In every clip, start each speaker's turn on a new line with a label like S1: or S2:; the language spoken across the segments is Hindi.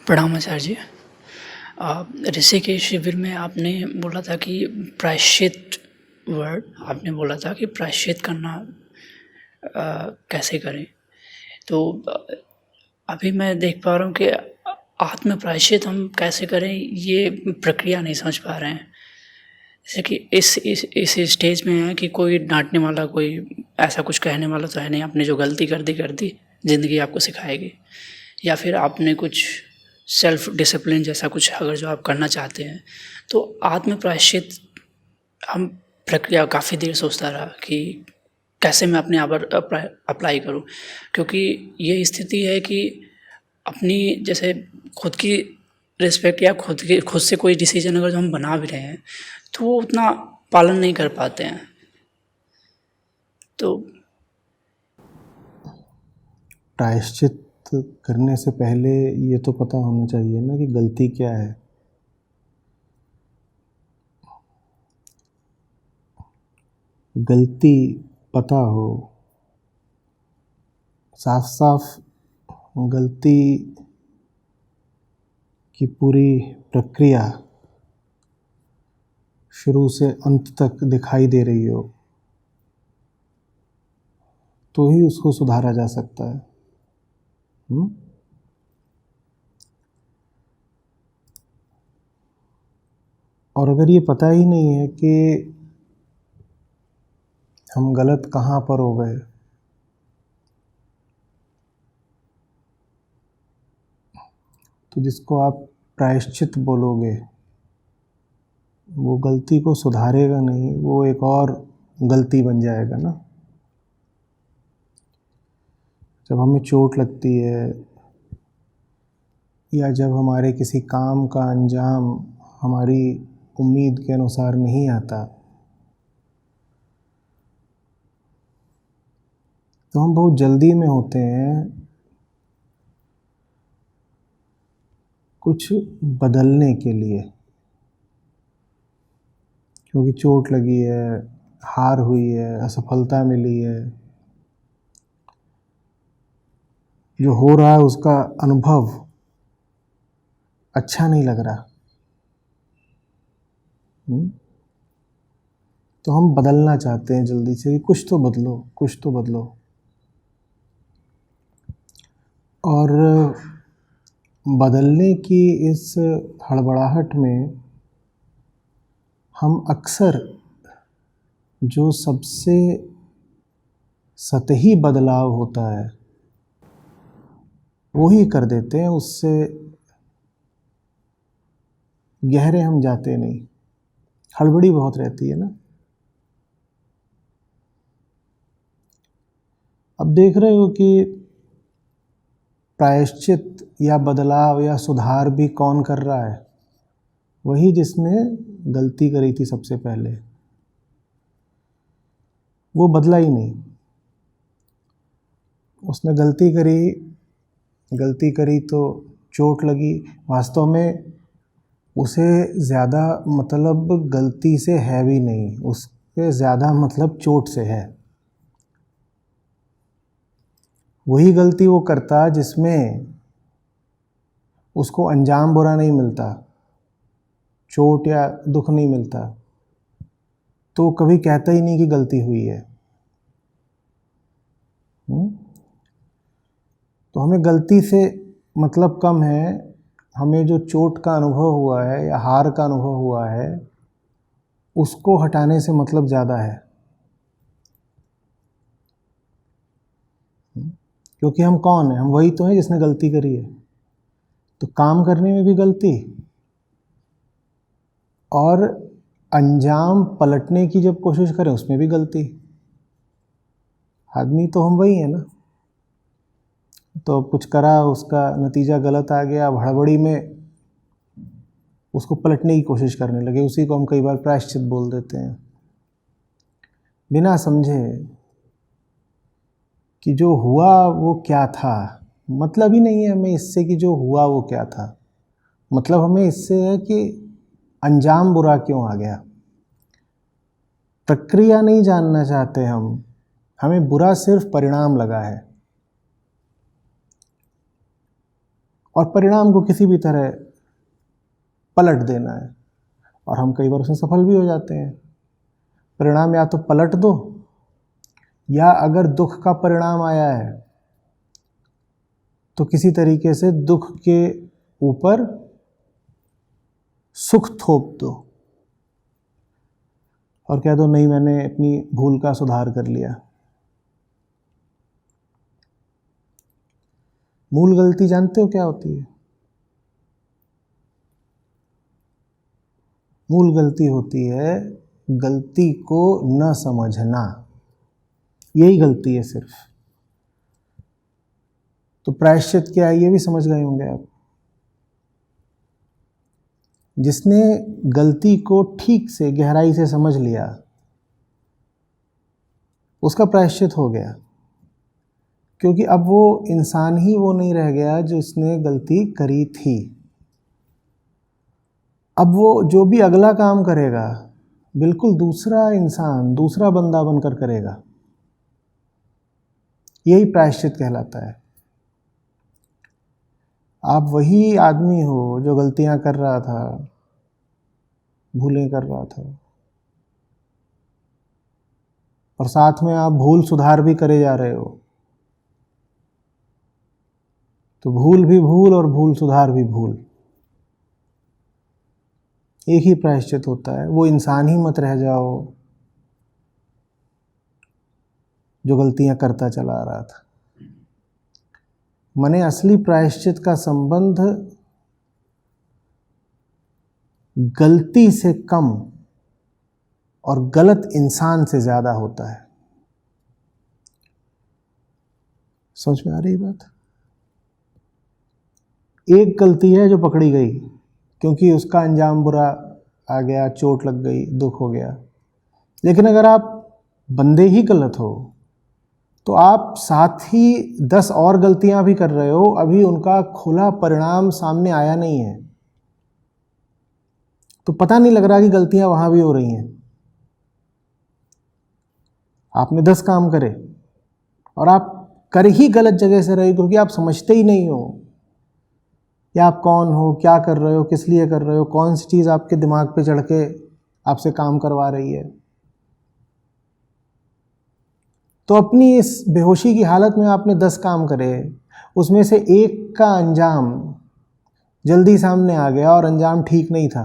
S1: प्रणाम आचार्य जी। ऋषिकेश शिविर में आपने बोला था कि प्रायश्चित वर्ड आपने बोला था कि प्रायश्चित करना कैसे करें। तो अभी मैं देख पा रहा हूँ कि आत्म प्रायश्चित हम कैसे करें ये प्रक्रिया नहीं समझ पा रहे हैं। जैसे कि इस स्टेज में है कि कोई डांटने वाला, कोई ऐसा कुछ कहने वाला तो है नहीं। आपने जो गलती कर दी ज़िंदगी आपको सिखाएगी, या फिर आपने कुछ सेल्फ डिसिप्लिन जैसा कुछ अगर जो आप करना चाहते हैं तो आत्म प्रायश्चित हम प्रक्रिया काफ़ी देर सोचता रहा कि कैसे मैं अपने आप पर अप्लाई करूं, क्योंकि ये स्थिति है कि अपनी जैसे खुद की रिस्पेक्ट या खुद से कोई डिसीजन अगर जो हम बना भी रहे हैं तो वो उतना पालन नहीं कर पाते हैं। तो
S2: प्रायश्चित करने से पहले ये तो पता होना चाहिए ना कि गलती क्या है। गलती पता हो, साफ साफ गलती की पूरी प्रक्रिया शुरू से अंत तक दिखाई दे रही हो तो ही उसको सुधारा जा सकता है। और अगर ये पता ही नहीं है कि हम गलत कहाँ पर हो गए, तो जिसको आप प्रायश्चित बोलोगे वो गलती को सुधारेगा नहीं, वो एक और गलती बन जाएगा ना। जब हमें चोट लगती है या जब हमारे किसी काम का अंजाम हमारी उम्मीद के अनुसार नहीं आता तो हम बहुत जल्दी में होते हैं कुछ बदलने के लिए, क्योंकि चोट लगी है, हार हुई है, असफलता मिली है, जो हो रहा है उसका अनुभव अच्छा नहीं लग रहा। तो हम बदलना चाहते हैं जल्दी से कि कुछ तो बदलो, कुछ तो बदलो। और बदलने की इस हड़बड़ाहट में हम अक्सर जो सबसे सतही बदलाव होता है वो ही कर देते हैं, उससे गहरे हम जाते नहीं। हड़बड़ी बहुत रहती है ना। अब देख रहे हो कि प्रायश्चित या बदलाव या सुधार भी कौन कर रहा है? वही जिसने गलती करी थी सबसे पहले। वो बदला ही नहीं। उसने गलती करी तो चोट लगी। वास्तव में उसे ज़्यादा मतलब गलती से है भी नहीं, उससे ज़्यादा मतलब चोट से है। वही गलती वो करता जिसमें उसको अंजाम बुरा नहीं मिलता, चोट या दुख नहीं मिलता, तो कभी कहता ही नहीं कि गलती हुई है। तो हमें गलती से मतलब कम है, हमें जो चोट का अनुभव हुआ है या हार का अनुभव हुआ है उसको हटाने से मतलब ज़्यादा है। क्योंकि हम कौन है? हम वही तो हैं जिसने गलती करी है। तो काम करने में भी गलती और अंजाम पलटने की जब कोशिश करें उसमें भी गलती। आदमी तो हम वही हैं ना। तो कुछ करा, उसका नतीजा गलत आ गया, अब हड़बड़ी में उसको पलटने की कोशिश करने लगे। उसी को हम कई बार प्रायश्चित बोल देते हैं, बिना समझे कि जो हुआ वो क्या था। मतलब ही नहीं है हमें इससे कि जो हुआ वो क्या था। मतलब हमें इससे है कि अंजाम बुरा क्यों आ गया। प्रक्रिया नहीं जानना चाहते हम, हमें बुरा सिर्फ परिणाम लगा है। और परिणाम को किसी भी तरह पलट देना है, और हम कई बार उसमें सफल भी हो जाते हैं। परिणाम या तो पलट दो, या अगर दुख का परिणाम आया है तो किसी तरीके से दुख के ऊपर सुख थोप दो और कह दो नहीं, मैंने अपनी भूल का सुधार कर लिया। मूल गलती जानते हो क्या होती है? मूल गलती होती है गलती को न समझना, यही गलती है सिर्फ। तो प्रायश्चित क्या है ये भी समझ गए होंगे आप। जिसने गलती को ठीक से गहराई से समझ लिया उसका प्रायश्चित हो गया, क्योंकि अब वो इंसान ही वो नहीं रह गया जो इसने गलती करी थी। अब वो जो भी अगला काम करेगा बिल्कुल दूसरा इंसान, दूसरा बंदा बनकर करेगा। यही प्रायश्चित कहलाता है। आप वही आदमी हो जो गलतियां कर रहा था, भूलें कर रहा था, और साथ में आप भूल सुधार भी करे जा रहे हो। तो भूल भी भूल और भूल सुधार भी भूल, एक ही प्रायश्चित होता है। वो इंसान ही मत रह जाओ जो गलतियां करता चला आ रहा था। माने असली प्रायश्चित का संबंध गलती से कम और गलत इंसान से ज्यादा होता है। समझ में आ रही बात? एक गलती है जो पकड़ी गई क्योंकि उसका अंजाम बुरा आ गया, चोट लग गई, दुख हो गया। लेकिन अगर आप बंदे ही गलत हो तो आप साथ ही 10 और गलतियां भी कर रहे हो, अभी उनका खुला परिणाम सामने आया नहीं है, तो पता नहीं लग रहा कि गलतियां वहां भी हो रही हैं। आपने 10 काम करे और आप कर ही गलत जगह से रहे, क्योंकि आप समझते ही नहीं हो कि आप कौन हो, क्या कर रहे हो, किस लिए कर रहे हो, कौन सी चीज़ आपके दिमाग पे चढ़ के आपसे काम करवा रही है। तो अपनी इस बेहोशी की हालत में आपने 10 काम करे, उसमें से एक का अंजाम जल्दी सामने आ गया और अंजाम ठीक नहीं था,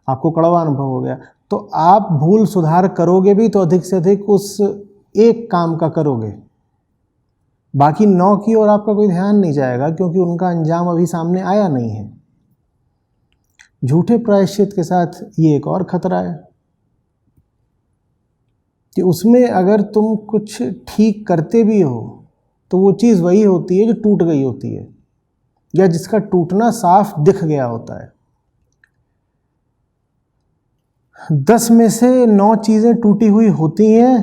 S2: आपको कड़वा अनुभव हो गया। तो आप भूल सुधार करोगे भी तो अधिक से अधिक उस एक काम का करोगे, बाकी 9 की ओर आपका कोई ध्यान नहीं जाएगा, क्योंकि उनका अंजाम अभी सामने आया नहीं है। झूठे प्रायश्चित के साथ ये एक और खतरा है कि उसमें अगर तुम कुछ ठीक करते भी हो तो वो चीज़ वही होती है जो टूट गई होती है, या जिसका टूटना साफ दिख गया होता है। 10 में से 9 चीज़ें टूटी हुई होती हैं,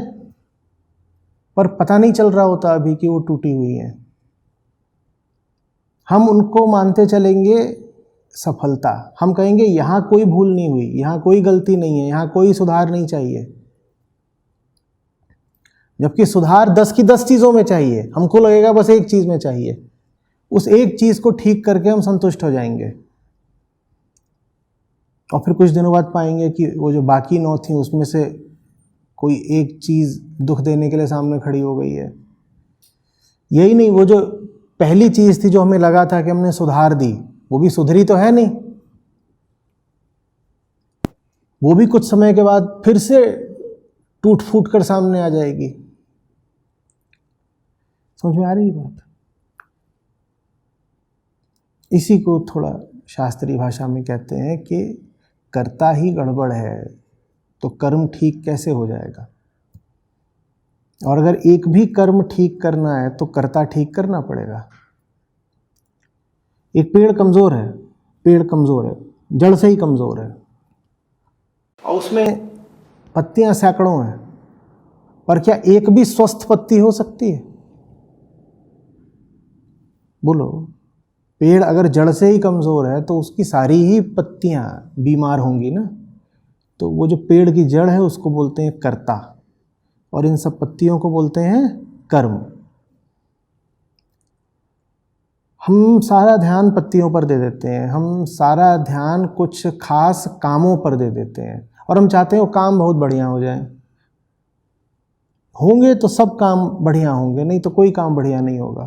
S2: पर पता नहीं चल रहा होता अभी कि वो टूटी हुई हैं। हम उनको मानते चलेंगे सफलता, हम कहेंगे यहाँ कोई भूल नहीं हुई, यहाँ कोई गलती नहीं है, यहाँ कोई सुधार नहीं चाहिए, जबकि सुधार 10 की 10 चीज़ों में चाहिए। हमको लगेगा बस एक चीज़ में चाहिए, उस एक चीज़ को ठीक करके हम संतुष्ट हो जाएंगे, और फिर कुछ दिनों बाद पाएंगे कि वो जो बाकी 9 थी उसमें से कोई एक चीज़ दुख देने के लिए सामने खड़ी हो गई है। यही नहीं, वो जो पहली चीज़ थी जो हमें लगा था कि हमने सुधार दी, वो भी सुधरी तो है नहीं, वो भी कुछ समय के बाद फिर से टूट फूट कर सामने आ जाएगी। समझ में आ रही बात? इसी को थोड़ा शास्त्रीय भाषा में कहते हैं कि कर्ता ही गड़बड़ है तो कर्म ठीक कैसे हो जाएगा। और अगर एक भी कर्म ठीक करना है तो कर्ता ठीक करना पड़ेगा। एक पेड़ कमज़ोर है, पेड़ कमज़ोर है, जड़ से ही कमज़ोर है, और उसमें पत्तियां सैकड़ों हैं, पर क्या एक भी स्वस्थ पत्ती हो सकती है? बोलो। पेड़ अगर जड़ से ही कमज़ोर है तो उसकी सारी ही पत्तियां बीमार होंगी ना। तो वो जो पेड़ की जड़ है उसको बोलते हैं कर्ता, और इन सब पत्तियों को बोलते हैं कर्म। हम सारा ध्यान पत्तियों पर दे देते हैं, हम सारा ध्यान कुछ खास कामों पर दे देते हैं और हम चाहते हैं वो काम बहुत बढ़िया हो जाए। होंगे तो सब काम बढ़िया होंगे, नहीं तो कोई काम बढ़िया नहीं होगा।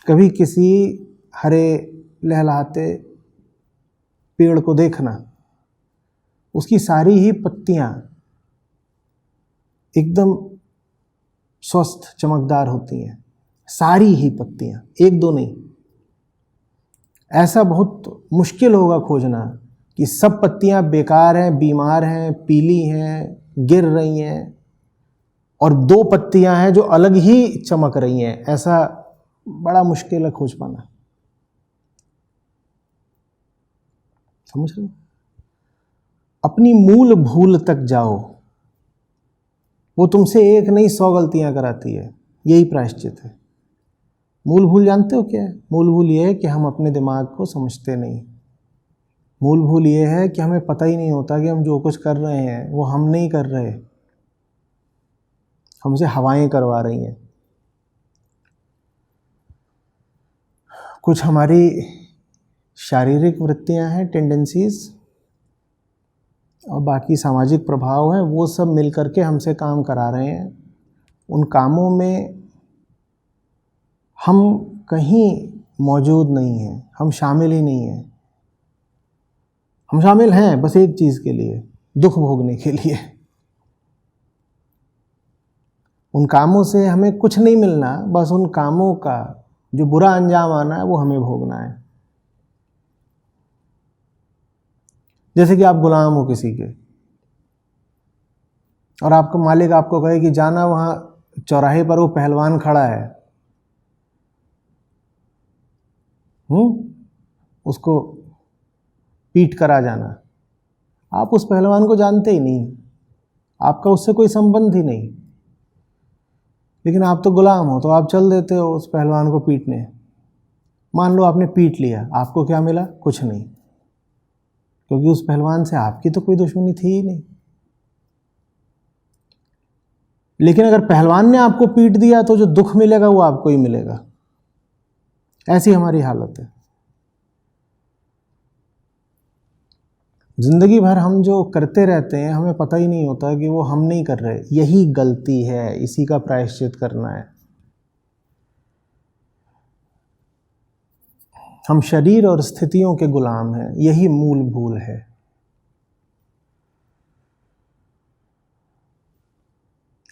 S2: कभी किसी हरे लहलहाते पेड़ को देखना, उसकी सारी ही पत्तियां एकदम स्वस्थ चमकदार होती हैं, सारी ही पत्तियां, एक दो नहीं। ऐसा बहुत मुश्किल होगा खोजना कि सब पत्तियां बेकार हैं, बीमार हैं, पीली हैं, गिर रही हैं और दो पत्तियां हैं जो अलग ही चमक रही हैं। ऐसा बड़ा मुश्किल है खोज पाना। समझ रहे हो? अपनी मूल भूल तक जाओ, वो तुमसे एक नहीं 100 गलतियां कराती है। यही प्रायश्चित है। मूल भूल जानते हो क्या है? मूल भूल ये है कि हम अपने दिमाग को समझते नहीं। मूल भूल ये है कि हमें पता ही नहीं होता कि हम जो कुछ कर रहे हैं वो हम नहीं कर रहे, हमसे हवाएं करवा रही हैं। कुछ हमारी शारीरिक वृत्तियां हैं, टेंडेंसीज, और बाकी सामाजिक प्रभाव हैं, वो सब मिलकर के हमसे काम करा रहे हैं। उन कामों में हम कहीं मौजूद नहीं हैं, हम शामिल ही नहीं हैं। हम शामिल हैं बस एक चीज़ के लिए, दुख भोगने के लिए। उन कामों से हमें कुछ नहीं मिलना, बस उन कामों का जो बुरा अंजाम आना है वो हमें भोगना है। जैसे कि आप गुलाम हो किसी के और आपका मालिक आपको कहे कि जाना वहाँ चौराहे पर वो पहलवान खड़ा है, उसको पीट कर आ जाना। आप उस पहलवान को जानते ही नहीं, आपका उससे कोई संबंध ही नहीं, लेकिन आप तो गुलाम हो, तो आप चल देते हो उस पहलवान को पीटने। मान लो आपने पीट लिया, आपको क्या मिला? कुछ नहीं, क्योंकि उस पहलवान से आपकी तो कोई दुश्मनी थी ही नहीं। लेकिन अगर पहलवान ने आपको पीट दिया तो जो दुख मिलेगा वो आपको ही मिलेगा। ऐसी हमारी हालत है। जिंदगी भर हम जो करते रहते हैं हमें पता ही नहीं होता कि वो हम नहीं कर रहे। यही गलती है, इसी का प्रायश्चित करना है। हम शरीर और स्थितियों के गुलाम हैं, यही मूल भूल है।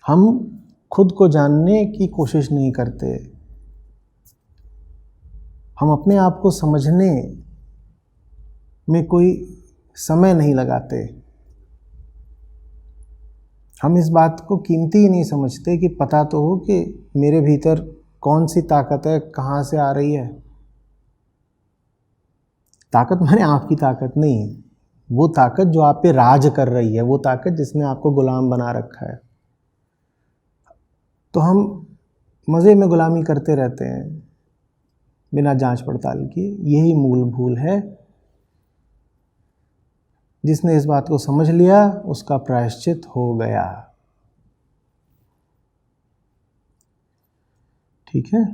S2: हम खुद को जानने की कोशिश नहीं करते, हम अपने आप को समझने में कोई समय नहीं लगाते। हम इस बात को कीमती ही नहीं समझते कि पता तो हो कि मेरे भीतर कौन सी ताकत है, कहाँ से आ रही है। ताकत माने आपकी ताकत नहीं, वो ताकत जो आप पे राज कर रही है, वो ताकत जिसने आपको गुलाम बना रखा है। तो हम मज़े में गुलामी करते रहते हैं बिना जांच पड़ताल किए। यही मूल भूल है। जिसने इस बात को समझ लिया उसका प्रायश्चित हो गया। ठीक है।